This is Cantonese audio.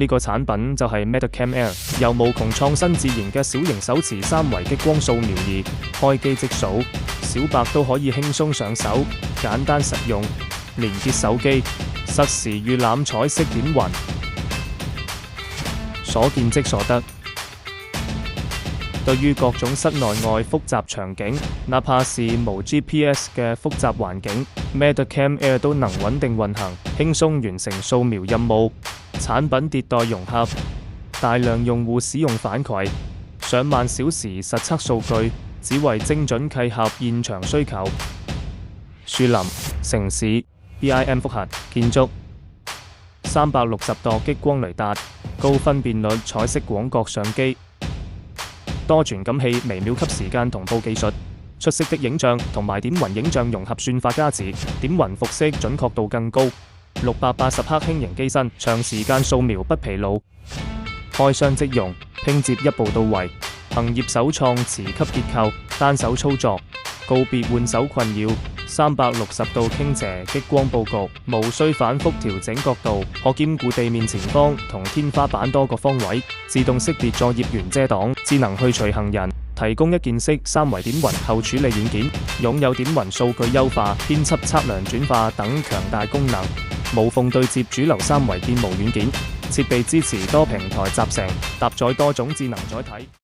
呢個產品就係 Metacam Air， 由無窮創新自研嘅小型手持三維激光掃描儀，開機即掃，小白都可以輕鬆上手，簡單實用，連結手機，實時預覽彩色點雲，所見即所得。對於各種室內外複雜場景，哪怕是無 GPS 嘅複雜環境， Metacam Air 都能穩定運行，輕鬆完成掃描任務。產品迭代融合，大量用戶使用反饋，上萬小時實測數據，只為精準契合現場需求。樹林、城市、BIM 複核、建築，360度激光雷達，高分辨率彩色廣角相機，多傳感器微秒級時間同步技術，出色的影像同埋點雲影像融合算法加持，點雲服飾準確度更高。680克輕型機身，長時間掃描不疲勞，開箱即用，拼接一步到位。行業首創磁吸結構，單手操作，告別換手困擾。360度傾斜激光佈局，無需反覆調整角度，可兼顧地面前方同天花板多個方位。自動識別作業員遮擋，智能去除行人，提供一鍵式三維點雲後處理軟件，擁有點雲數據優化、編輯測量轉化等強大功能。無縫對接主流三維建模軟件，設備支持多平台集成，搭載多種智能載體。